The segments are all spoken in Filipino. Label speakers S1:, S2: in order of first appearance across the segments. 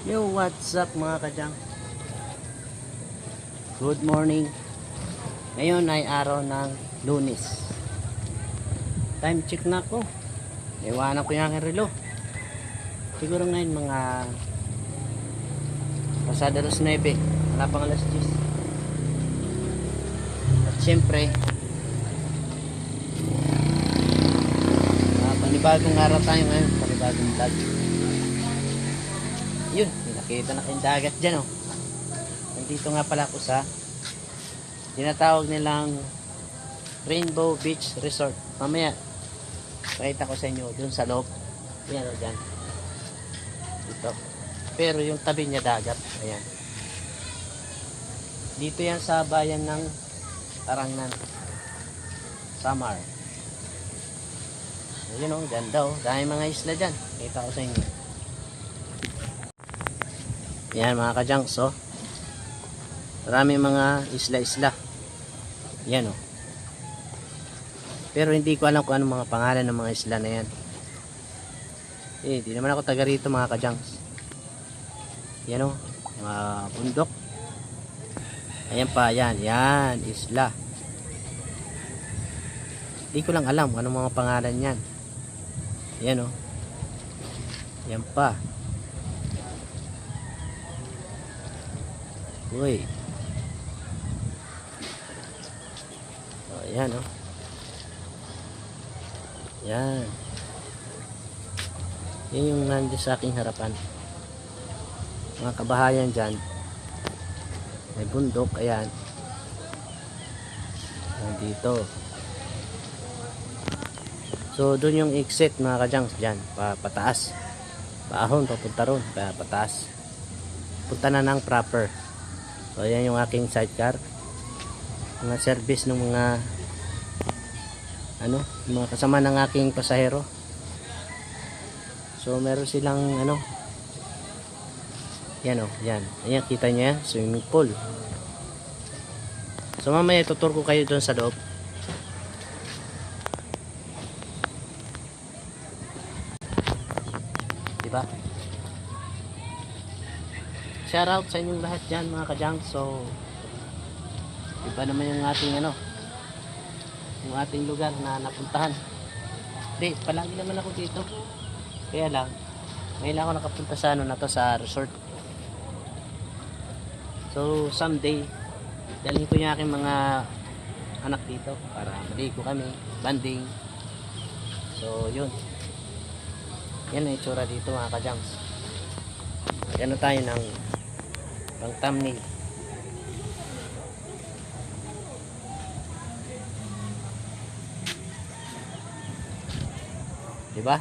S1: Yo, what's up mga kadyang? Good morning. Ngayon ay araw ng Lunes. Time check na ako. Iwanan ko yung relo. Siguro ngayon mga pasada alas 9. Wala pang alas 10. At syempre, panibagong araw tayo ngayon. Panibagong vlog. Yun, nakita na kayong dagat dyan, oh. Nandito nga pala ako sa tinatawag nilang Rainbow Beach Resort. Mamaya pakita ko sa inyo dun sa loob. Yan, o, dyan dito, pero yung tabi niya dagat. Ayan, dito yan sa bayan ng Tarangnan, Samar. Ayun, o, ganda, o. Dahil mga isla dyan, kita ko sa inyo. Yan mga kajanks, oh. Marami mga isla-isla. Yan, oh. Pero hindi ko alam kung anong mga pangalan ng mga isla na yan. Di naman ako taga rito mga kajanks. Yan, oh. Mga bundok. Ayan pa, yan. Yan, isla. Hindi ko lang alam kung anong mga pangalan yan. Yan, oh. Yan pa. Uy. Oh, ayan, oh. Yan. Yan yung nandiyan sa aking harapan. Mga kabahayan dyan. May bundok, ayan. Nandito. So, dun yung exit mga kajangs dyan. Pataas. Paahon, papunta ron. Pataas. Punta na ng proper. So ayan yung aking sidecar, mga service ng mga mga kasama ng aking pasahero. So meron silang yan, oh, yan. Ayan, kita niya, swimming pool. So mamaya tutur ko kayo doon sa loob. Diba? Shout out sa inyong lahat dyan mga kajang. So iba naman yung ating yung ating lugar na napuntahan. Hindi, palagi naman ako dito. Kaya lang ngayon lang ako nakapunta sa na to, sa resort. So someday dalhin ko yung aking mga anak dito para maligo kami, banding. So yun, yan ang itsura dito mga kajangs. Ano tayo ng pang thumbnail. Diba?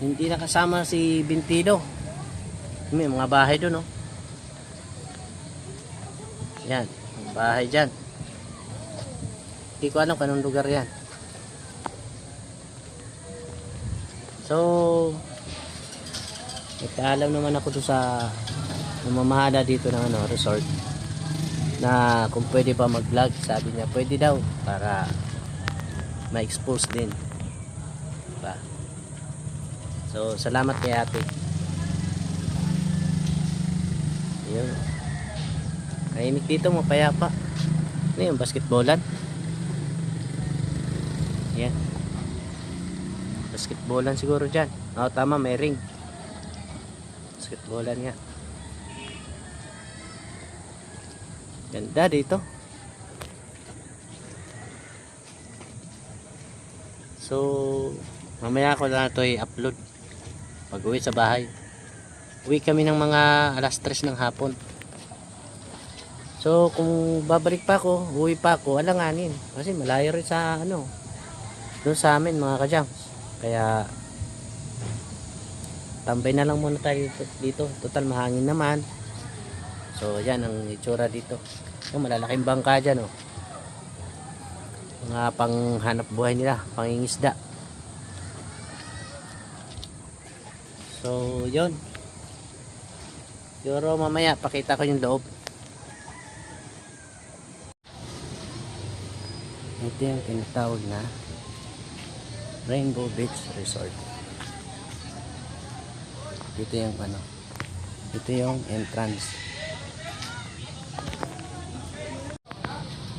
S1: Hindi nakasama si Bintido. May mga bahay doon, oh. Yan, bahay dyan. Hindi ko alam kung anong lugar yan. So nagpaalam naman ako doon sa namamahala dito ng resort na kung pwede pa mag vlog. Sabi niya pwede daw para ma-expose din, diba? So salamat kay ate. Yun, tahimik dito, mapayapa. Ano yung basketballan? Yan, basketballan siguro dyan. Oo, tama, may ring. Basketballan nga. Ganda dito. So mamaya ko na ito i-upload pag uwi sa bahay. Uwi kami ng mga alas 3 ng hapon. So kung babalik pa ako, uwi pa ako, alanganin. Kasi malayo rin sa doon sa amin mga kadyang. Kaya tambay na lang muna tayo dito. Total mahangin naman. So yan ang itsura dito. Malalaking bangka dyan, oh. Mga panghanap buhay nila, pangingisda. So yun, siguro mamaya pakita ko yung loob. Ito yung tinatawag na Rainbow Beach Resort. Dito yung ano, ito yung entrance.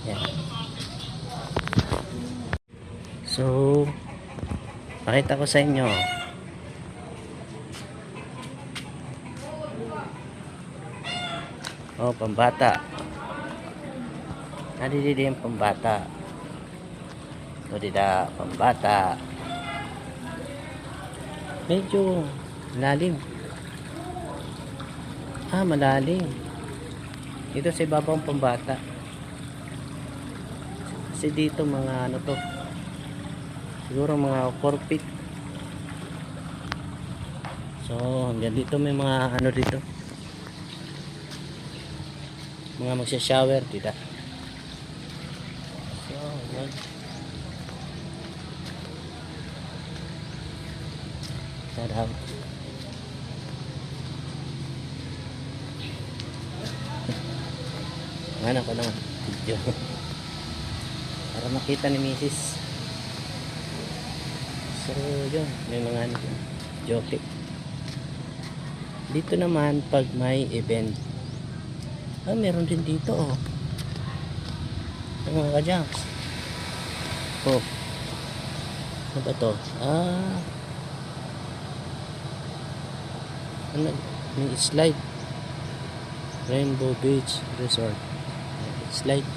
S1: Yan. So, pakita ko sa inyo. Oh, pambata. Nadididi yung pambata. Ito dida, pambata. Medyo malalim. Malalim. Dito sa ibabaw ang pambata. Kasi dito mga ano to. Siguro mga 4 feet. So, hanggang dito may mga ano dito. Mga magsha-shower dito. So, yan. Shout out. Ano ko naman video para makita ni Mrs. So yun, may mga ano joke. Dito naman pag may event, meron din dito oh. Ang mga kajanks. Oh, ano ba to? Ano, may slide. Rainbow Beach Resort slide.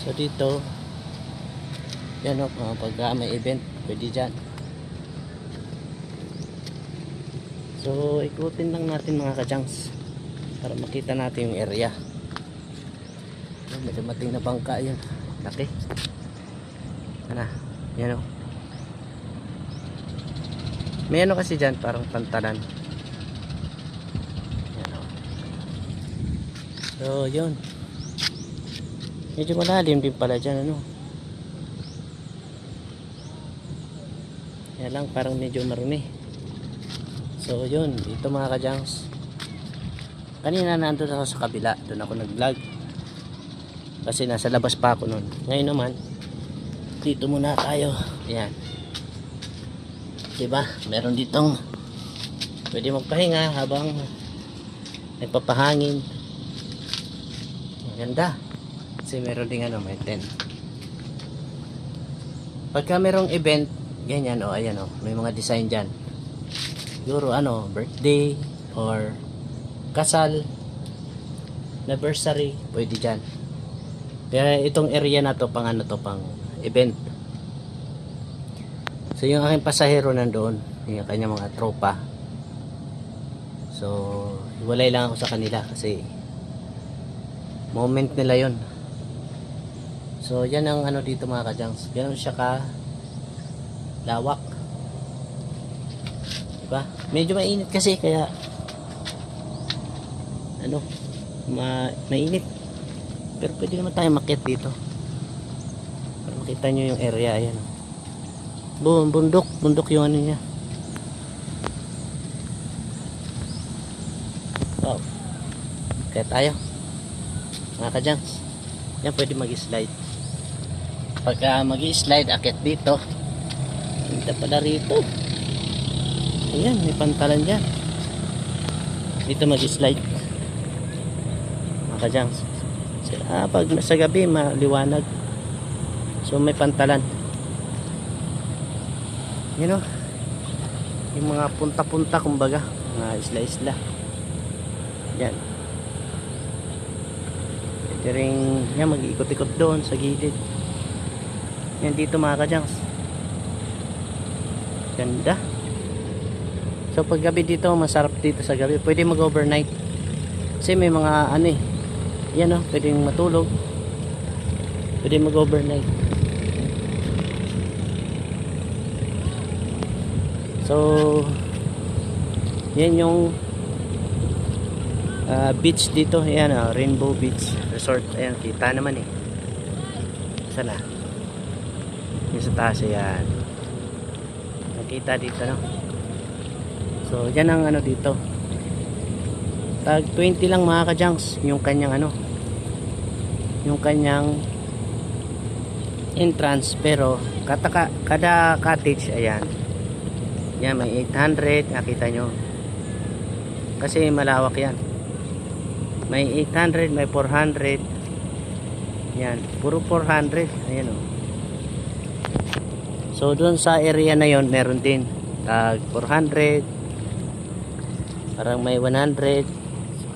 S1: So dito yan o, pag may event pwede dyan. So ikutin lang natin mga kajanks para makita natin yung area. May dumating na bangka yun, laki. Ano, yan o, may ano kasi dyan parang pantalan. Yan o. So yun, medyo malalim din pala dyan ano. Yan lang, parang medyo marumi. So yun, dito mga kajanks. Kanina nandun ako sa kabila, doon ako nag vlog kasi nasa labas pa ako nun. Ngayon naman dito muna tayo. Ayan, diba meron ditong pwede magpahinga habang nagpapahangin. Maganda kasi meron ding ano, may tent. Pagka merong event ganyan o, ayan o, may mga design dyan. Siguro ano, birthday or kasal, anniversary, pwede dyan. Kaya itong area na to pang ano to, pang event. So yung aking pasahero nandoon, yung kanya mga tropa. So hiwalay lang ako sa kanila kasi moment nila yon. So yan ang ano dito mga kajangs. Ganun siya ka lawak. Diba? Medyo mainit kasi kaya ano, mainit. Pero pwede naman tayo makyat dito para makita nyo yung area. Ayan. Bundok yung ano niya. Oh. Kaya tayo mga kajangs. Yan, pwede mag-slide. Pagka mag-slide, akit dito. Hindi pala rito. Ayan, may pantalan dyan. Dito mag-slide mga kajangs. Pag sa gabi maliwanag. So may pantalan. You know, yung mga punta-punta kumbaga, mga isla-isla. Yan. Ito rin, yan, mag-ikot-ikot doon sa gilid. Yan dito mga kajangs. Ganda. So pag gabi dito, masarap dito sa gabi. Pwede mag-overnight. Kasi may mga ano eh. Yan o, pwedeng matulog. Pwede mag-overnight. So yan yung beach dito. Ayan, Rainbow Beach Resort. Ayan, kita naman eh. Sana yung sa taas, ayan, nakita dito, no? So yan ang ano dito, tag 20 lang mga kajanks yung kanyang ano, yung kanyang entrance, pero Kada cottage, ayan. Yan, may 800, nakita nyo. Kasi malawak yan. May 800, may 400. Yan, puro 400. Ayan o. So, dun sa area na yon meron din. Tag 400. Parang may 100.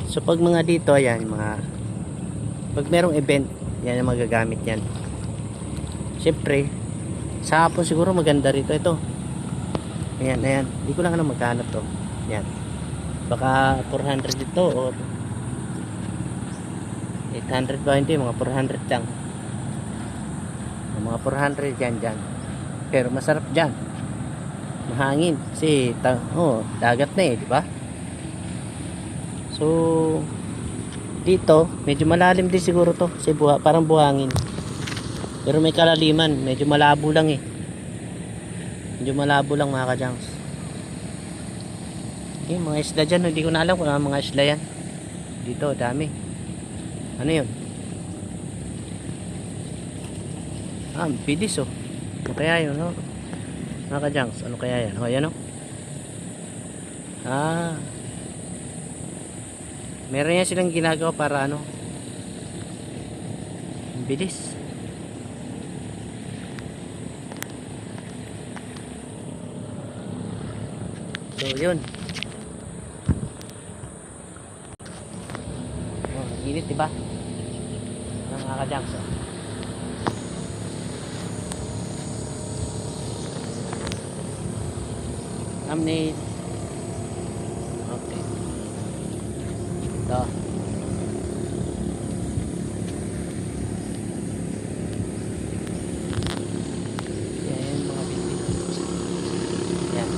S1: So, pag mga dito, ayan, pag merong event, yan ang magagamit yan. Siyempre, sa hapon siguro maganda rito ito. Ayan, ayan. Hindi ko lang alam magkano to. Ayan. Baka 400 dito or 800 ba? Hindi, mga 400 lang. Mga 400 dyan. Pero masarap dyan. Mahangin. Kasi, dagat na eh, di ba? So, dito, medyo malalim din siguro to. Kasi parang buhangin. Pero may kalaliman. Medyo malabo lang eh. Medyo malabo lang mga kajangs. Okay, mga isla dyan. Hindi ko na alam kung ano mga isla yan. Dito, dami. Ano yun? Bilis oh. Ano kaya yun, no? Mga kajangs, ano kaya yan? O, yan oh. Meron yan silang ginagawa para ano. Bilis. So, yun. Init, diba? Mga kajangs, oh. Thumbnail. Okay. Ito. Yan, mga bitbit. Yan.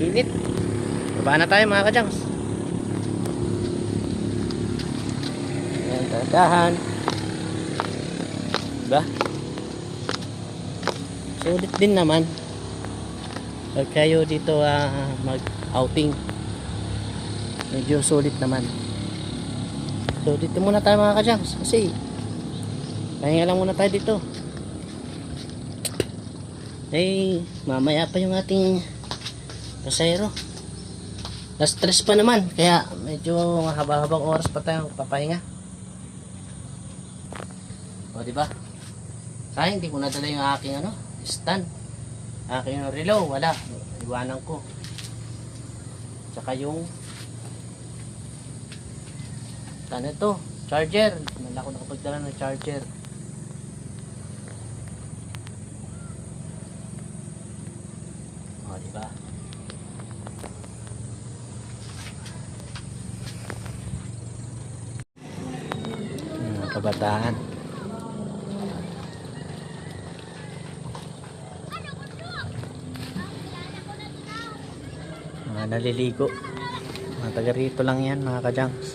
S1: Init. Baba na tayo mga kajangs. Yan, dahan. Diba? Sulit din naman pag kayo dito mag outing, medyo sulit naman. So dito muna tayo mga kajangs kasi pahinga lang muna tayo dito. Mamaya pa yung ating pasayro, na-stress pa naman kaya medyo haba-habang oras pa tayong papahinga. O diba? Sayang hindi ko nadala yung aking stand. Aking relo, wala. Iwanan ko. Tsaka yung ito, charger. Wala ko nakapagdala ng charger. O diba? Mga kabataan. Naliligo. Mga taga rito lang yan mga kajangs.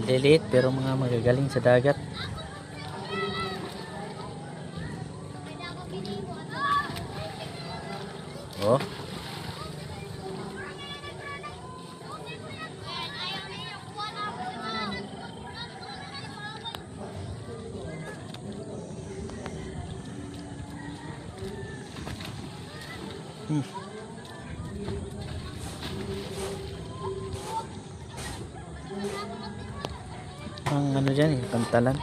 S1: Liliit pero mga magagaling sa dagat. Oh. Ang ano dyan eh, pantalan.